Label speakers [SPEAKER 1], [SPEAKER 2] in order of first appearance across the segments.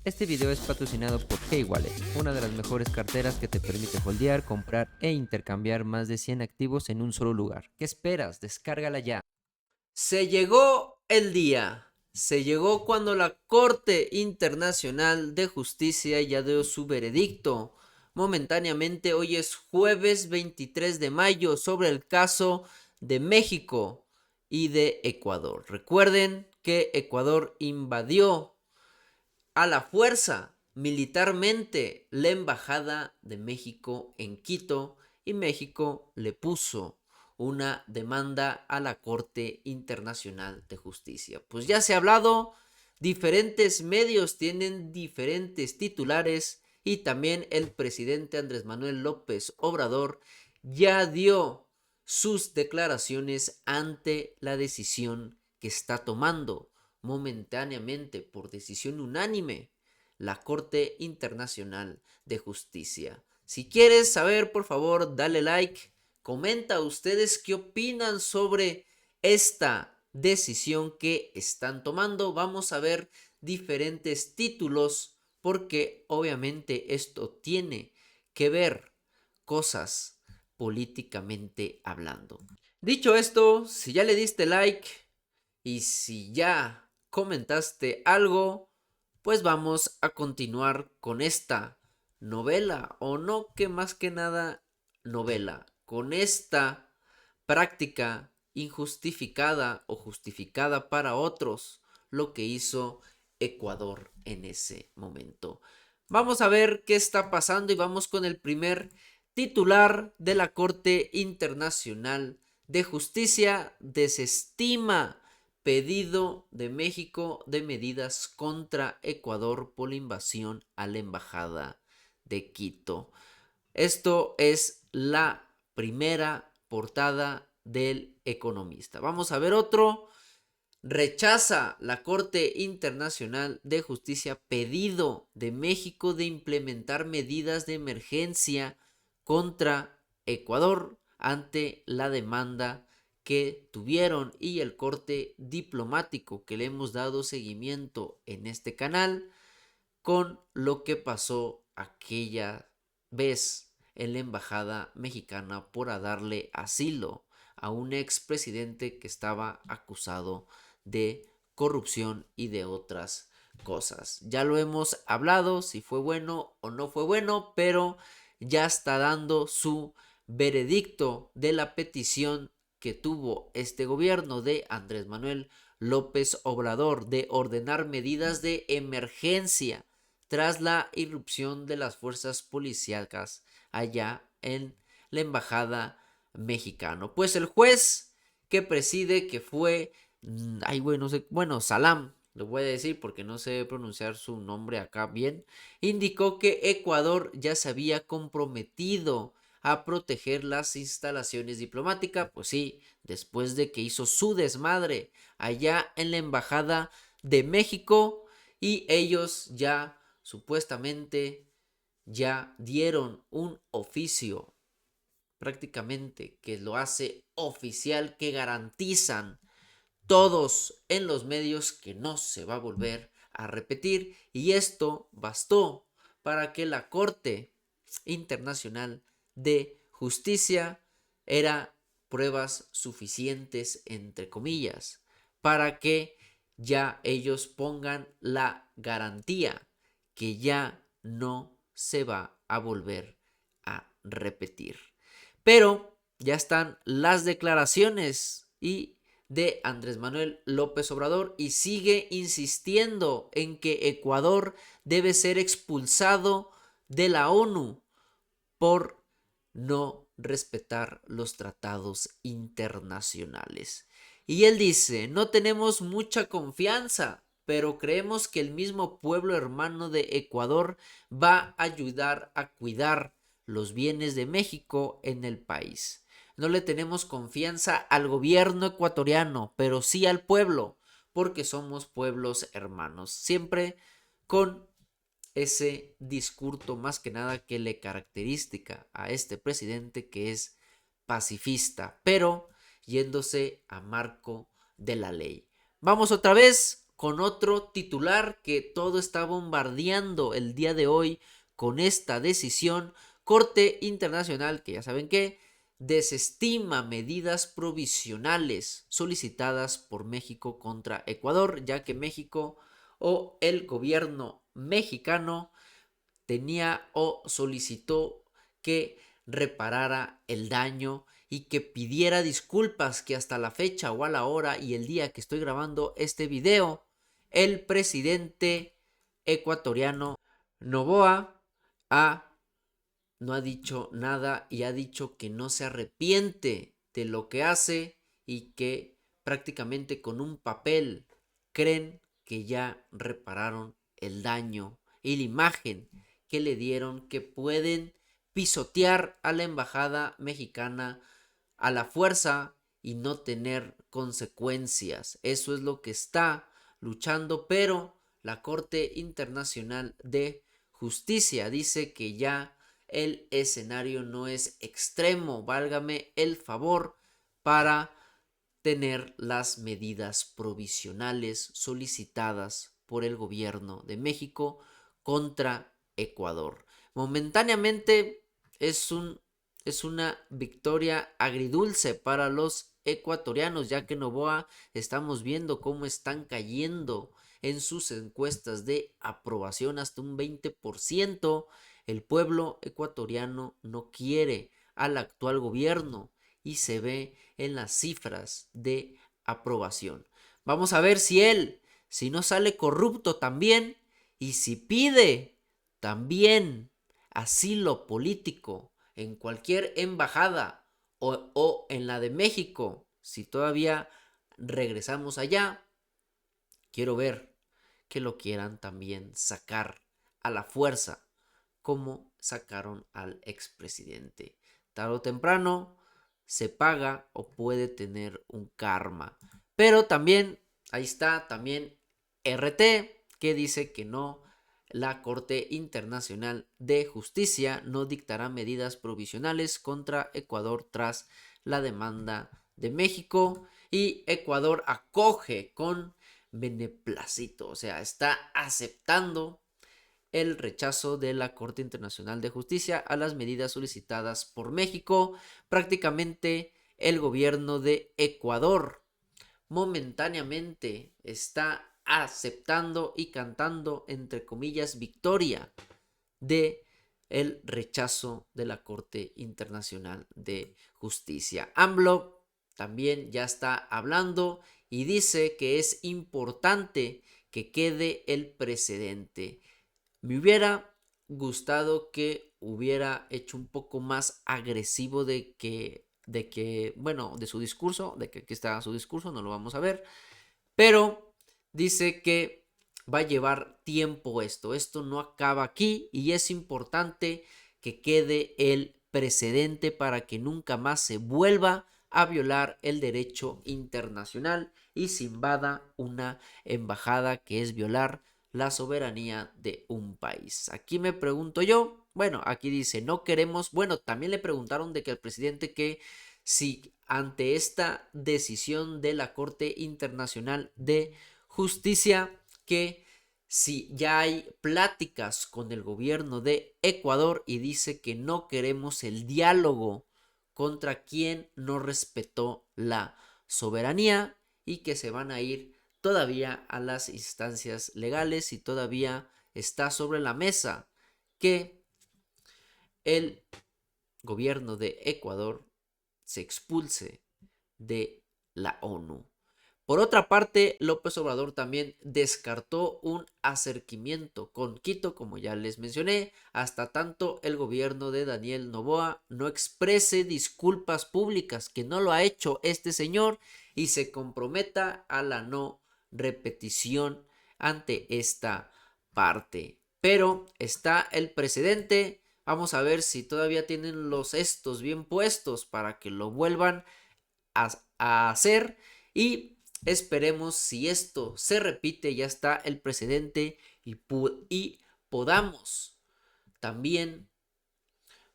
[SPEAKER 1] Este video es patrocinado por K-Wallet, una de las mejores carteras que te permite holdear, comprar e intercambiar más de 100 activos en un solo lugar. ¿Qué esperas? Descárgala ya. Se llegó el día. Se llegó cuando la Corte Internacional de Justicia ya dio su veredicto. Momentáneamente, hoy es jueves 23 de mayo sobre el caso de México y de Ecuador. Recuerden que Ecuador invadió a la fuerza militarmente la embajada de México en Quito y México le puso una demanda a la Corte Internacional de Justicia. Pues ya se ha hablado, diferentes medios tienen diferentes titulares y también el presidente Andrés Manuel López Obrador ya dio sus declaraciones ante la decisión que está tomando momentáneamente por decisión unánime la Corte Internacional de Justicia. Si quieres saber, por favor, dale like, comenta ustedes qué opinan sobre esta decisión que están tomando. Vamos a ver diferentes títulos porque obviamente esto tiene que ver cosas políticamente hablando. Dicho esto, si ya le diste like y si ya comentaste algo, pues vamos a continuar con esta novela, o no que más que nada novela, con esta práctica injustificada o justificada para otros, lo que hizo Ecuador en ese momento. Vamos a ver qué está pasando y vamos con el primer titular de la Corte Internacional de Justicia. Desestima pedido de México de medidas contra Ecuador por la invasión a la embajada de Quito. Esto es la primera portada del Economista. Vamos a ver otro. Rechaza la Corte Internacional de Justicia pedido de México de implementar medidas de emergencia contra Ecuador ante la demanda que tuvieron y el corte diplomático que le hemos dado seguimiento en este canal con lo que pasó aquella vez en la embajada mexicana por darle asilo a un expresidente que estaba acusado de corrupción y de otras cosas. Ya lo hemos hablado, si fue bueno o no fue bueno, pero ya está dando su veredicto de la petición que tuvo este gobierno de Andrés Manuel López Obrador de ordenar medidas de emergencia tras la irrupción de las fuerzas policíacas allá en la embajada mexicana. Pues el juez que preside, que fue, ay güey, no sé, bueno, Salam, lo voy a decir porque no sé pronunciar su nombre acá bien, indicó que Ecuador ya se había comprometido a proteger las instalaciones diplomáticas, pues sí, después de que hizo su desmadre allá en la embajada de México y ellos ya supuestamente ya dieron un oficio prácticamente que lo hace oficial, que garantizan todos en los medios que no se va a volver a repetir, y esto bastó para que la Corte Internacional de Justicia era pruebas suficientes entre comillas para que ya ellos pongan la garantía que ya no se va a volver a repetir. Pero ya están las declaraciones y de Andrés Manuel López Obrador y sigue insistiendo en que Ecuador debe ser expulsado de la ONU por no respetar los tratados internacionales. Y él dice, no tenemos mucha confianza, pero creemos que el mismo pueblo hermano de Ecuador va a ayudar a cuidar los bienes de México en el país. No le tenemos confianza al gobierno ecuatoriano, pero sí al pueblo, porque somos pueblos hermanos. Siempre con ese discurso más que nada que le caracteriza a este presidente, que es pacifista, pero yéndose a marco de la ley. Vamos otra vez con otro titular que todo está bombardeando el día de hoy con esta decisión. Corte Internacional, que ya saben que desestima medidas provisionales solicitadas por México contra Ecuador, ya que México o el gobierno mexicano tenía o solicitó que reparara el daño y que pidiera disculpas, que hasta la fecha o a la hora y el día que estoy grabando este video, el presidente ecuatoriano Noboa no ha dicho nada y ha dicho que no se arrepiente de lo que hace y que prácticamente con un papel creen que ya repararon el daño y la imagen que le dieron, que pueden pisotear a la embajada mexicana a la fuerza y no tener consecuencias. Eso es lo que está luchando, pero la Corte Internacional de Justicia dice que ya el escenario no es extremo, válgame el favor, para tener las medidas provisionales solicitadas por el gobierno de México contra Ecuador. Momentáneamente es una victoria agridulce para los ecuatorianos, ya que en Noboa estamos viendo cómo están cayendo en sus encuestas de aprobación hasta un 20%. El pueblo ecuatoriano no quiere al actual gobierno y se ve en las cifras de aprobación. Vamos a ver si no sale corrupto también y si pide también asilo político en cualquier embajada o en la de México, si todavía regresamos allá, quiero ver que lo quieran también sacar a la fuerza, como sacaron al expresidente. Tarde o temprano se paga o puede tener un karma. Pero también, ahí está, también RT, que dice que no, la Corte Internacional de Justicia no dictará medidas provisionales contra Ecuador tras la demanda de México, y Ecuador acoge con beneplácito, o sea, está aceptando el rechazo de la Corte Internacional de Justicia a las medidas solicitadas por México. Prácticamente el gobierno de Ecuador momentáneamente está aceptando y cantando, entre comillas, victoria de el rechazo de la Corte Internacional de Justicia. AMLO también ya está hablando y dice que es importante que quede el precedente. Me hubiera gustado que hubiera hecho un poco más agresivo bueno, de su discurso, de que aquí está su discurso, no lo vamos a ver, pero dice que va a llevar tiempo esto no acaba aquí y es importante que quede el precedente para que nunca más se vuelva a violar el derecho internacional y se invada una embajada, que es violar la soberanía de un país. Aquí me pregunto yo, bueno, aquí dice, no queremos, bueno, también le preguntaron de que al presidente que si ante esta decisión de la Corte Internacional de Justicia, que si ya hay pláticas con el gobierno de Ecuador, y dice que no queremos el diálogo contra quien no respetó la soberanía y que se van a ir todavía a las instancias legales, y todavía está sobre la mesa que el gobierno de Ecuador se expulse de la ONU. Por otra parte, López Obrador también descartó un acercamiento con Quito, como ya les mencioné, hasta tanto el gobierno de Daniel Noboa no exprese disculpas públicas, que no lo ha hecho este señor, y se comprometa a la no repetición ante esta parte. Pero está el precedente. Vamos a ver si todavía tienen los estos bien puestos para que lo vuelvan a hacer, y esperemos si esto se repite, ya está el precedente y podamos también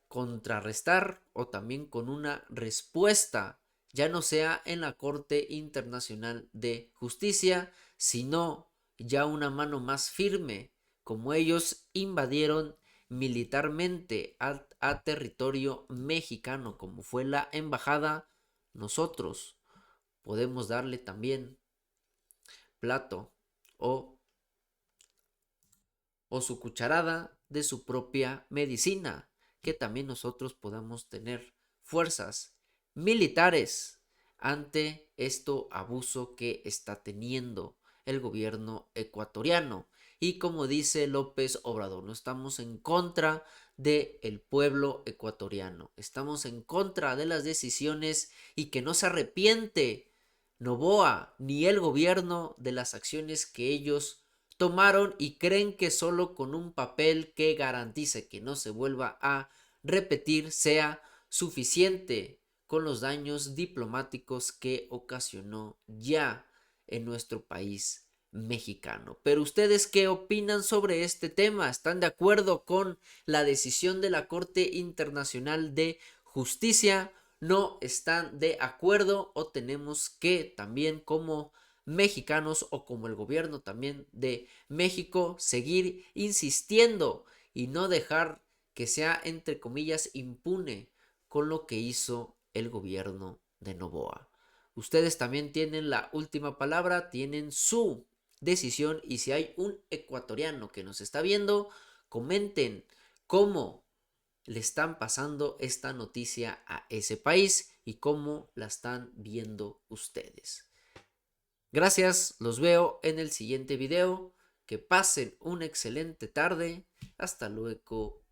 [SPEAKER 1] contrarrestar o también con una respuesta, ya no sea en la Corte Internacional de Justicia, sino ya una mano más firme, como ellos invadieron militarmente a territorio mexicano, como fue la embajada, nosotros podemos darle también plato o, o su cucharada de su propia medicina, que también nosotros podamos tener fuerzas militares ante esto abuso que está teniendo el gobierno ecuatoriano. Y como dice López Obrador, no estamos en contra del pueblo ecuatoriano, estamos en contra de las decisiones y que no se arrepiente Noboa ni el gobierno de las acciones que ellos tomaron y creen que solo con un papel que garantice que no se vuelva a repetir sea suficiente con los daños diplomáticos que ocasionó ya en nuestro país mexicano. Pero ustedes, ¿qué opinan sobre este tema? ¿Están de acuerdo con la decisión de la Corte Internacional de Justicia? ¿No están de acuerdo o tenemos que también como mexicanos o como el gobierno también de México seguir insistiendo y no dejar que sea entre comillas impune con lo que hizo el gobierno de Noboa? Ustedes también tienen la última palabra, tienen su decisión y si hay un ecuatoriano que nos está viendo, comenten cómo le están pasando esta noticia a ese país y cómo la están viendo ustedes. Gracias, los veo en el siguiente video. Que pasen una excelente tarde. Hasta luego.